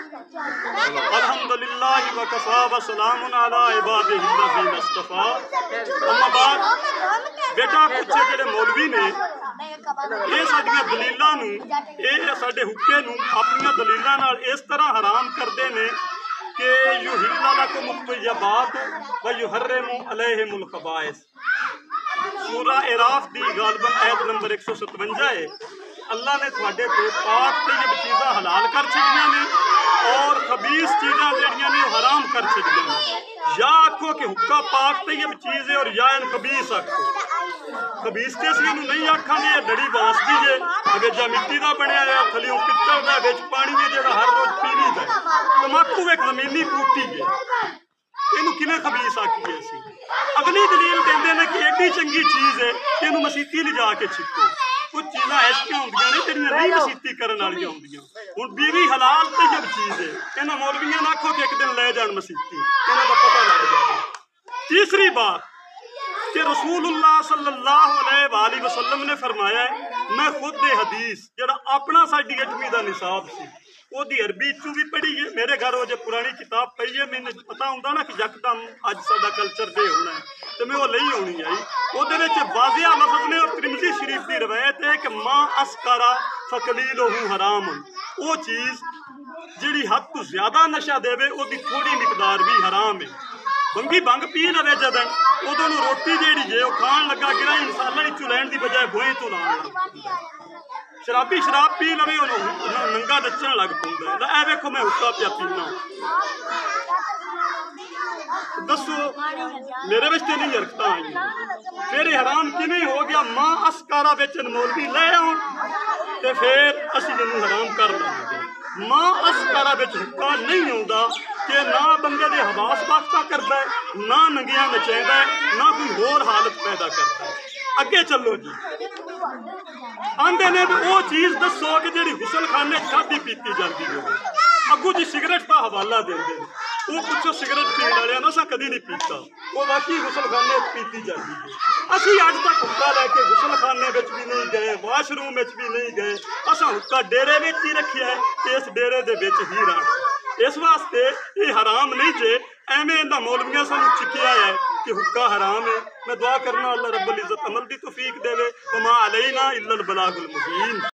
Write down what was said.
अल्हम्दुलिल्लाह व कफ़ा व सलामुन अला इबादिही लज़ीना इस्तफ़ा। अम्मा बाद बेटा कुछ जेड़े मौलवी ने ये साडियां दलीलां नूं ये साडे हुक्के नूं अपनियां दलीलां नाल इस तरह हराम करदे ने कि युहिल्लु लकुम अत-तय्यबात व युहर्रिमु अलैहिमुल खबाइस। सूरा इराफ दी गालिबन आयत नंबर 157 है। अल्लाह ने थोड़े को पाक तय्यब चीज़ां हलाल कर छड़ियां ने और खबीस चीज़ां जड़ियां ने हराम कर छड़ियां ने। या आखो कि हुक्का पाक तय्यब चीज़ है और या इन खबीस आखो। खबीस ते असीं इहनूं नहीं आखांगे ये लड़ी बांस दी जे अगेजा मिट्टी दा बनिया है थल्लियों पित्तल दा विच पानी है जिहड़ा हर रोज पी लीदा। तंबाकू एक ज़मीनी बूटी है इहनूं किवें खबीस आखीए असीं। अगली दलील देंदे ने कि एडी चंगी चीज़ है कि इहनूं मसीती लिजा के छिको। कुछ चीज़ां ऐसियां होंदियां ने जिहड़ियां नहीं मसीती करन वालियां होंदियां। हुण बीवी हलाल तय्यब चीज़ है इन्हां मौलवियां ना आखो कि एक दिन ले जाण मसीती इन्हां दा पता लग जाए। तीसरी बात कि रसूलुल्लाह सल्लल्लाहु अलैहि वसल्लम ने फरमाया है मैं खुद दे हदीस जिहड़ा अपना साडी 8वीं दा निसाब सी ओदी अरबी चू भी पढ़ी है। मेरे घर वो जो पुरानी किताब पई है मैंने पता होंदा ना कि यकदम अज साडा कल्चर दे होना है तो मैं वो लई होनी आई। ओदे विच वाज़िया लफ्ज़ ने और तिरमिज़ी शरीफ की रवायत है कि मां अस्करा फकलीलुहु हराम। वो चीज़ जिहड़ी हद तो ज्यादा नशा देवे ओदी थोड़ी मिकदार भी हराम है। बंगी भंग पी लवे जदन उदों रोटी जिहड़ी जे वो खाण लगा गिरा इंसानां चों लैण दी बजाय भोए तो लाण। शराबी शराब पी लवे नंगा नच्चण लग पैंदा है। ए वेखो मैं हुक्का पिया पीना दसो मेरे विच नहीं हरकत आई फिर हराम किवें हो गया। मां अस्कारा बेचन मौलवी ले आउण ते फिर असीं इहनूं हराम कर लांगे। मां अस्कारा विच हुक्का नहीं आउंदा कि ना बंदे दे हवास बाख्ता करदा है ना नंगिया नचाइंदा है ना कोई होर हालत पैदा करता है। अगे चलो जी आंदे ने वो चीज़ दसो कि जिहड़ी गुसलखाने खाधी पीती जाती हो। अगू जी सिगरेट का हवाला देंदे वो पुछो सिगरेट पीण वालियां असां कदी नहीं पीता वो बाकी गुसलखाने पीती जाती है। असीं अज तक हुक्का लैके गुसलखाने विच भी नहीं गए वाशरूम विच भी नहीं गए। असां हुक्का डेरे विच ही रखिया है कि इस डेरे दे विच ही रहना। इस वास्ते ये हराम नहीं जे एवें इन्हां मौलवियां सानूं चिकिया है कि हुक्का हराम है। मैं दुआ करना अल्लाह रब्बुल इज़्ज़त अमल दी तौफीक देवे। वमा अलैना इल्लल बलागुल मुबीन।